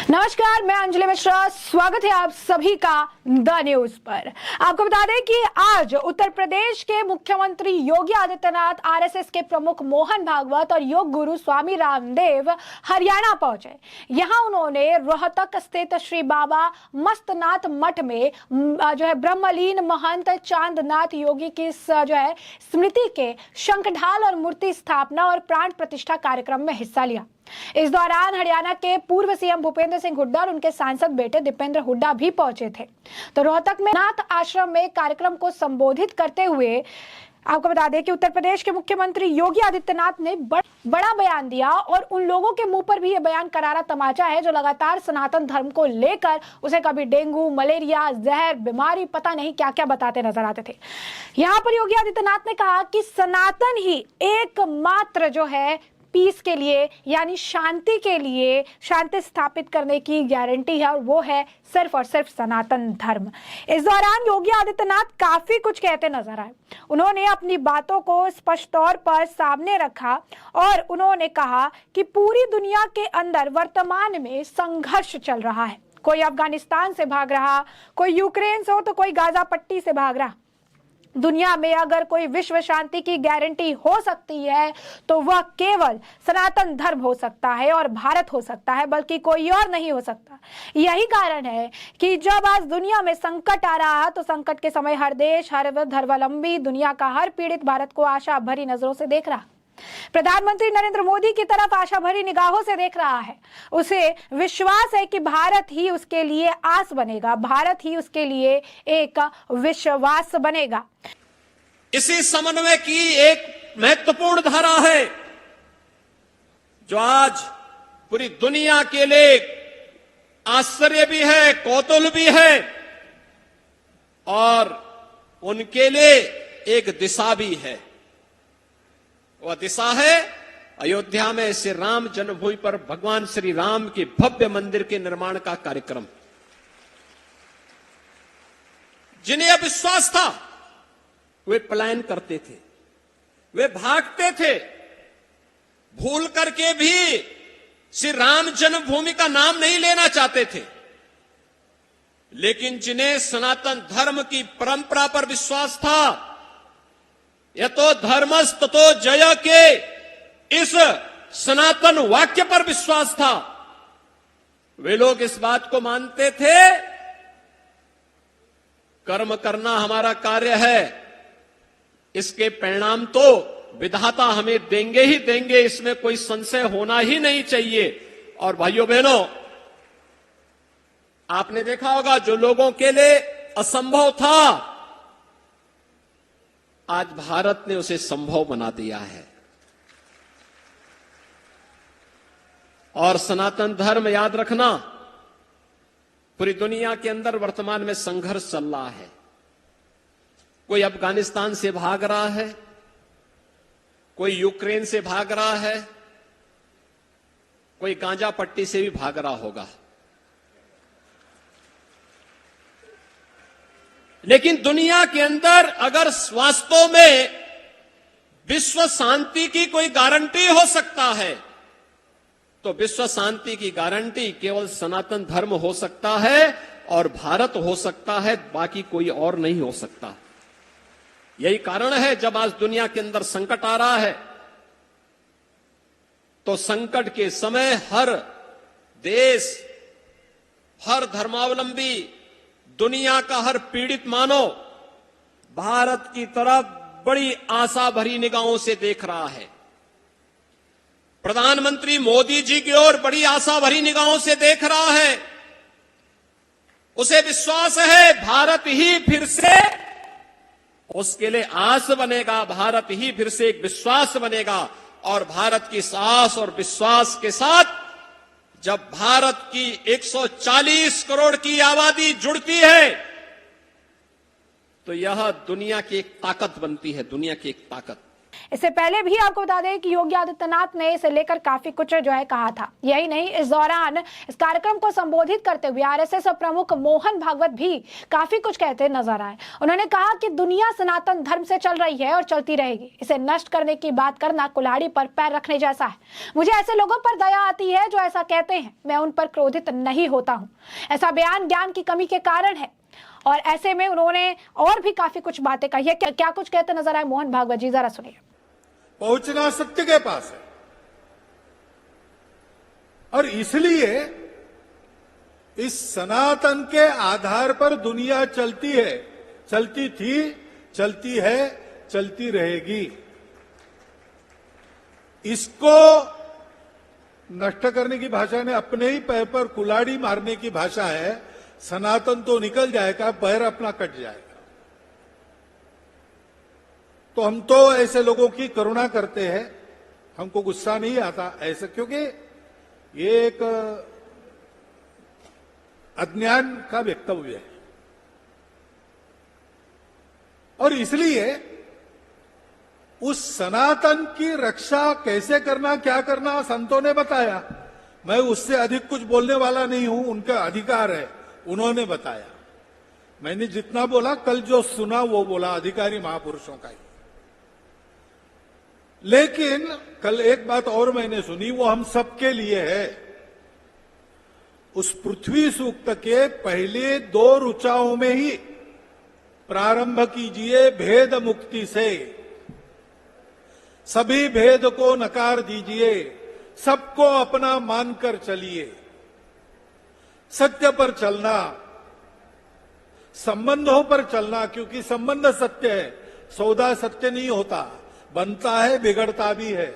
नमस्कार, मैं अंजलि मिश्रा। स्वागत है आप सभी का द न्यूज पर। आपको बता दें कि आज उत्तर प्रदेश के मुख्यमंत्री योगी आदित्यनाथ, आरएसएस के प्रमुख मोहन भागवत और योग गुरु स्वामी रामदेव हरियाणा पहुंचे। यहां उन्होंने रोहतक स्थित श्री बाबा मस्तनाथ मठ में ब्रह्मलीन महंत चांदनाथ योगी की स्मृति के शंखढाल और मूर्ति स्थापना और प्राण प्रतिष्ठा कार्यक्रम में हिस्सा लिया। इस दौरान हरियाणा के पूर्व सीएम भूपेंद्र सिंह हुड्डा और उनके सांसद बेटे दीपेंद्र हुड्डा भी पहुंचे थे। तो रोहतक में नाथ आश्रम में कार्यक्रम को संबोधित करते हुए आपको बता दें कि उत्तर प्रदेश के मुख्यमंत्री योगी आदित्यनाथ ने बड़ा बयान दिया और उन लोगों के मुंह पर भी यह बयान करारा तमाचा है जो लगातार सनातन धर्म को लेकर उसे कभी डेंगू, मलेरिया, जहर, बीमारी, पता नहीं क्या क्या बताते नजर आते थे। यहां पर योगी आदित्यनाथ ने कहा कि सनातन ही एकमात्र पीस के लिए यानी शांति के लिए, शांति स्थापित करने की गारंटी है और वो है सिर्फ और सिर्फ सनातन धर्म। इस दौरान योगी आदित्यनाथ काफी कुछ कहते नजर आए। उन्होंने अपनी बातों को स्पष्ट तौर पर सामने रखा और उन्होंने कहा कि पूरी दुनिया के अंदर वर्तमान में संघर्ष चल रहा है। कोई अफगानिस्तान से भाग रहा, कोई यूक्रेन से हो तो कोई गाजा पट्टी से भाग रहा। दुनिया में अगर कोई विश्व शांति की गारंटी हो सकती है तो वह केवल सनातन धर्म हो सकता है और भारत हो सकता है, बल्कि कोई और नहीं हो सकता। यही कारण है कि जब आज दुनिया में संकट आ रहा है तो संकट के समय हर देश, हर धर्मावलंबी, दुनिया का हर पीड़ित भारत को आशा भरी नजरों से देख रहा। प्रधानमंत्री नरेंद्र मोदी की तरफ आशा भरी निगाहों से देख रहा है। उसे विश्वास है कि भारत ही उसके लिए आस बनेगा, भारत ही उसके लिए एक विश्वास बनेगा। इसी समन्वय की एक महत्वपूर्ण धारा है जो आज पूरी दुनिया के लिए आश्चर्य भी है, कौतूहल भी है और उनके लिए एक दिशा भी है। वह दिशा है अयोध्या में श्री राम जन्मभूमि पर भगवान श्री राम के भव्य मंदिर के निर्माण का कार्यक्रम। जिन्हें अविश्वास था वे पलायन करते थे, वे भागते थे, भूल करके भी श्री राम जन्मभूमि का नाम नहीं लेना चाहते थे। लेकिन जिन्हें सनातन धर्म की परंपरा पर विश्वास था, यतो धर्मस्ततो जय के इस सनातन वाक्य पर विश्वास था, वे लोग इस बात को मानते थे कर्म करना हमारा कार्य है, इसके परिणाम तो विधाता हमें देंगे ही देंगे, इसमें कोई संशय होना ही नहीं चाहिए। और भाइयों बहनों, आपने देखा होगा जो लोगों के लिए असंभव था आज भारत ने उसे संभव बना दिया है। और सनातन धर्म, याद रखना, पूरी दुनिया के अंदर वर्तमान में संघर्ष चल रहा है। कोई अफगानिस्तान से भाग रहा है, कोई यूक्रेन से भाग रहा है, कोई गांजा पट्टी से भी भाग रहा होगा। लेकिन दुनिया के अंदर अगर वास्तव में विश्व शांति की कोई गारंटी हो सकता है तो विश्व शांति की गारंटी केवल सनातन धर्म हो सकता है और भारत हो सकता है, बाकी कोई और नहीं हो सकता। यही कारण है जब आज दुनिया के अंदर संकट आ रहा है तो संकट के समय हर देश, हर धर्मावलंबी, दुनिया का हर पीड़ित मानव भारत की तरफ बड़ी आशा भरी निगाहों से देख रहा है। प्रधानमंत्री मोदी जी की ओर बड़ी आशा भरी निगाहों से देख रहा है। उसे विश्वास है भारत ही फिर से उसके लिए आस बनेगा, भारत ही फिर से एक विश्वास बनेगा। और भारत की साहस और विश्वास के साथ जब भारत की 140 करोड़ की आबादी जुड़ती है तो यह दुनिया की एक ताकत बनती है, दुनिया की एक ताकत। इससे पहले भी आपको बता दें कि योगी आदित्यनाथ ने इसे लेकर काफी कुछ जो है कहा था। यही नहीं, इस दौरान इस कार्यक्रम को संबोधित करते हुए आरएसएस प्रमुख मोहन भागवत भी काफी कुछ कहते नजर आए। उन्होंने कहा कि दुनिया सनातन धर्म से चल रही है और चलती रहेगी, इसे नष्ट करने की बात करना कुल्हाड़ी पर पैर रखने जैसा है। मुझे ऐसे लोगों पर दया आती है जो ऐसा कहते हैं, मैं उन पर क्रोधित नहीं होता हूँ। ऐसा बयान ज्ञान की कमी के कारण है। और ऐसे में उन्होंने और भी काफी कुछ बातें कही है। क्या कुछ कहते नजर आए मोहन भागवत जी, जरा सुनिए। पहुंचना सत्य के पास है और इसलिए इस सनातन के आधार पर दुनिया चलती है, चलती थी, चलती है, चलती रहेगी। इसको नष्ट करने की भाषा ने अपने ही पैर पर कुल्हाड़ी मारने की भाषा है। सनातन तो निकल जाएगा, पैर अपना कट जाएगा। तो हम तो ऐसे लोगों की करुणा करते हैं, हमको गुस्सा नहीं आता ऐसे, क्योंकि ये एक अज्ञान का वक्तव्य है। और इसलिए उस सनातन की रक्षा कैसे करना, क्या करना संतों ने बताया। मैं उससे अधिक कुछ बोलने वाला नहीं हूं, उनका अधिकार है, उन्होंने बताया। मैंने जितना बोला, कल जो सुना वो बोला, अधिकारी महापुरुषों का ही। लेकिन कल एक बात और मैंने सुनी, वो हम सबके लिए है। उस पृथ्वी सूक्त के पहले 2 ऋचाओं में ही प्रारंभ कीजिए भेद मुक्ति से, सभी भेद को नकार दीजिए, सबको अपना मानकर चलिए, सत्य पर चलना, संबंधों पर चलना, क्योंकि संबंध सत्य है, सौदा सत्य नहीं होता, बनता है, बिगड़ता भी है।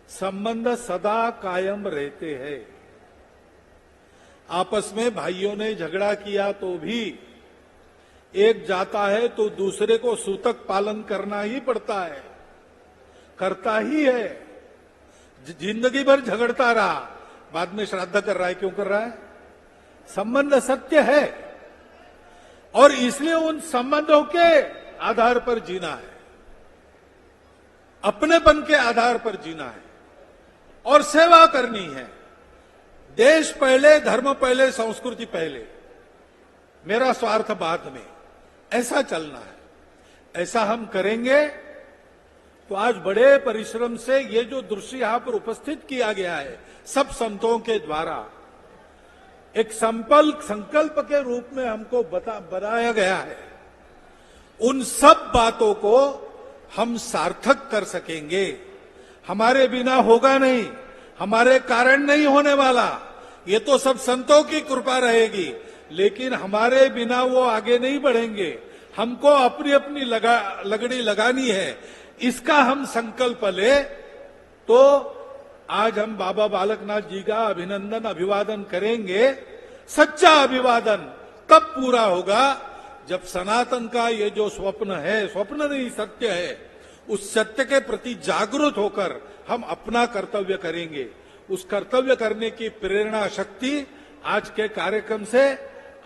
संबंध सदा कायम रहते हैं। आपस में भाइयों ने झगड़ा किया तो भी एक जाता है तो दूसरे को सूतक पालन करना ही पड़ता है, करता ही है। जिंदगी भर झगड़ता रहा, बाद में श्राद्ध कर रहा है, क्यों कर रहा है? संबंध सत्य है और इसलिए उन संबंधों के आधार पर जीना है, अपनेपन के आधार पर जीना है और सेवा करनी है। देश पहले, धर्म पहले, संस्कृति पहले, मेरा स्वार्थ बाद में, ऐसा चलना है। ऐसा हम करेंगे तो आज बड़े परिश्रम से ये जो दृश्य यहां पर उपस्थित किया गया है सब संतों के द्वारा, एक संकल्प के रूप में हमको बनाया गया है। उन सब बातों को हम सार्थक कर सकेंगे। हमारे बिना होगा नहीं, हमारे कारण नहीं होने वाला, ये तो सब संतों की कृपा रहेगी, लेकिन हमारे बिना वो आगे नहीं बढ़ेंगे। हमको अपनी अपनी लगड़ी लगानी है, इसका हम संकल्प ले तो आज हम बाबा बालकनाथ जी का अभिनंदन अभिवादन करेंगे। सच्चा अभिवादन तब पूरा होगा जब सनातन का ये जो स्वप्न है, स्वप्न नहीं सत्य है, उस सत्य के प्रति जागरूक होकर हम अपना कर्तव्य करेंगे। उस कर्तव्य करने की प्रेरणा शक्ति आज के कार्यक्रम से,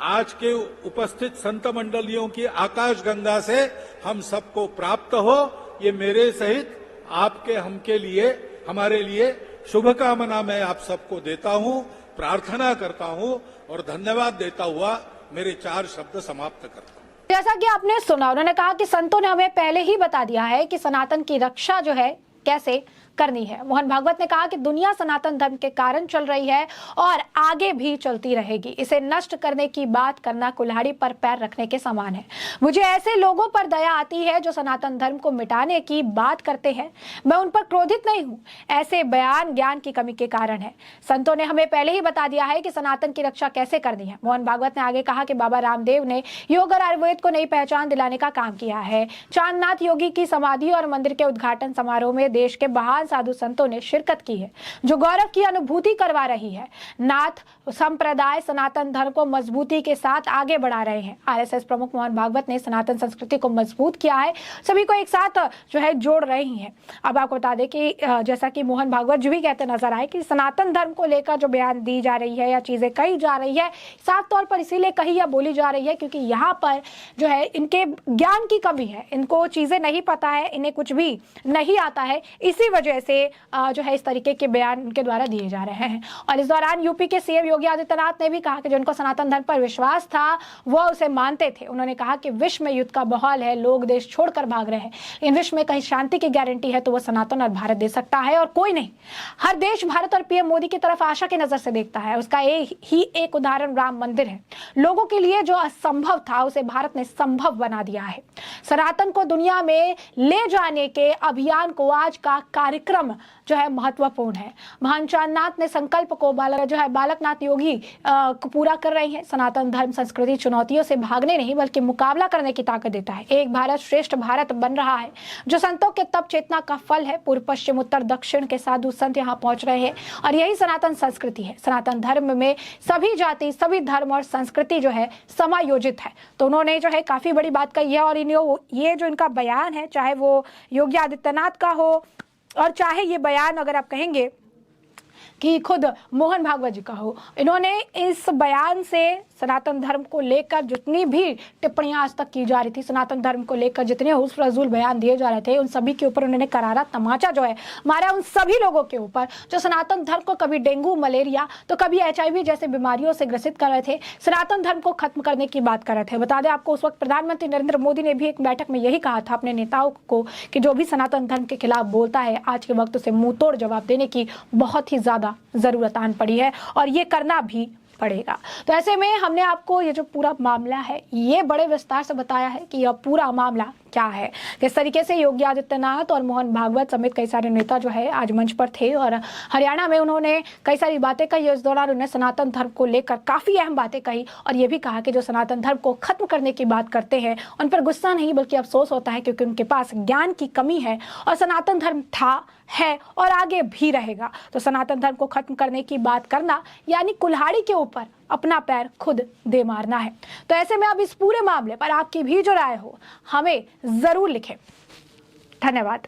आज के उपस्थित संत मंडलियों की आकाश गंगा से हम सबको प्राप्त हो, ये मेरे सहित आपके, हमके लिए, हमारे लिए शुभकामना मैं आप सबको देता हूं, प्रार्थना करता हूं और धन्यवाद देता हुआ मेरे 4 शब्द समाप्त करता हूं। जैसा कि आपने सुना, उन्होंने कहा कि संतों ने हमें पहले ही बता दिया है कि सनातन की रक्षा जो है कैसे करनी है। मोहन भागवत ने कहा कि दुनिया सनातन धर्म के कारण चल रही है और आगे भी चलती रहेगी, इसे नष्ट करने की बात करना कुल्हाड़ी पर पैर रखने के समान है। मुझे ऐसे लोगों पर दया आती है जो सनातन धर्म को मिटाने की बात करते हैं, मैं उन पर क्रोधित नहीं हूं। ऐसे बयान ज्ञान की कमी के कारण है। संतों ने हमें पहले ही बता दिया है कि सनातन की रक्षा कैसे करनी है। मोहन भागवत ने आगे कहा कि बाबा रामदेव ने योग और आयुर्वेद को नई पहचान दिलाने का काम किया है। चांदनाथ योगी की समाधि और मंदिर के उद्घाटन समारोह में देश के महान साधु संतों ने शिरकत की है, जो गौरव की अनुभूति करवा रही है। नाथ संप्रदाय सनातन धर्म को मजबूती के साथ आगे बढ़ा रहे हैं। आरएसएस प्रमुख मोहन भागवत ने सनातन संस्कृति को मजबूत किया है, सभी को एक साथ जो है जोड़ रही हैं। अब आपको बता दें कि जैसा कि मोहन भागवत जी भी कहते नजर आए कि सनातन धर्म को लेकर जो बयान दी जा रही है या चीजें कही जा रही है, साफ तौर पर इसीलिए कही या बोली जा रही है क्योंकि यहाँ पर जो है इनके ज्ञान की कमी है, इनको चीजें नहीं पता है, इन्हें कुछ भी नहीं आता है, इसी वजह से जो है इस तरीके के बयान उनके द्वारा दिए जा रहे हैं। और इस दौरान यूपी के सीएम योगी आदित्यनाथ ने भी कहा कि जिनको सनातन धर्म पर विश्वास था वह उसे मानते थे। उन्होंने कहा कि विश्व में युद्ध का माहौल है, लोग देश छोड़कर भाग रहे हैं, इन विश्व में कहीं शांति की गारंटी है तो वह सनातन और भारत दे सकता है और कोई नहीं। हर देश भारत और पीएम मोदी की तरफ आशा की नजर से देखता है। उसका एक उदाहरण राम मंदिर है। लोगों के लिए जो असंभव था उसे भारत ने संभव बना दिया है। सनातन को दुनिया में ले जाने के अभियान को आज का कार्यक्रम जो है महत्वपूर्ण है। महान चांदनाथ ने संकल्प को बालकनाथ योगी पूरा कर रही है। सनातन धर्म संस्कृति चुनौतियों से भागने नहीं बल्कि मुकाबला करने की ताकत देता है। एक भारत श्रेष्ठ भारत बन रहा है जो संतों के तप चेतना का फल है। पूर्व पश्चिम उत्तर दक्षिण के साधु संत यहाँ पहुंच रहे हैं और यही सनातन संस्कृति है। सनातन धर्म में सभी जाति, सभी धर्म और संस्कृति जो है समायोजित है। तो उन्होंने जो है काफी बड़ी बात कही है और ये जो इनका बयान है, चाहे वो योगी आदित्यनाथ का हो और चाहे ये बयान अगर आप कहेंगे कि खुद मोहन भागवत जी का हो, इन्होंने इस बयान से सनातन धर्म को लेकर जितनी भी टिप्पणियां आज तक की जा रही थी, सनातन धर्म को लेकर जितने हुस्न-फजूल बयान दिए जा रहे थे, उन सभी के ऊपर उन्होंने करारा तमाचा जो है मारा उन सभी लोगों के ऊपर जो सनातन धर्म को कभी डेंगू, मलेरिया तो कभी HIV जैसे बीमारियों से ग्रसित कर रहे थे, सनातन धर्म को खत्म करने की बात कर रहे थे। बता दें आपको, उस वक्त प्रधानमंत्री नरेंद्र मोदी ने भी एक बैठक में यही कहा था अपने नेताओं को कि जो भी सनातन धर्म के खिलाफ बोलता है आज के वक्त उसे मुंह तोड़ जवाब देने की बहुत ही ज्यादा जरूरत आन पड़ी है और ये करना भी पड़ेगा। तो ऐसे में हमने आपको ये जो पूरा मामला है ये बड़े विस्तार से बताया है कि यह पूरा मामला क्या है, किस तरीके से योगी आदित्यनाथ और मोहन भागवत समेत कई सारे नेता जो है आज मंच पर थे और हरियाणा में उन्होंने कई सारी बातें कही। इस दौरान उन्होंने सनातन धर्म को लेकर काफी अहम बातें कही और ये भी कहा कि जो सनातन धर्म को खत्म करने की बात करते हैं उन पर गुस्सा नहीं बल्कि अफसोस होता है क्योंकि उनके पास ज्ञान की कमी है और सनातन धर्म था, है और आगे भी रहेगा। तो सनातन धर्म को खत्म करने की बात करना यानी कुल्हाड़ी के ऊपर अपना पैर खुद दे मारना है। तो ऐसे में अब इस पूरे मामले पर आपकी भी जो राय हो हमें जरूर लिखें। धन्यवाद।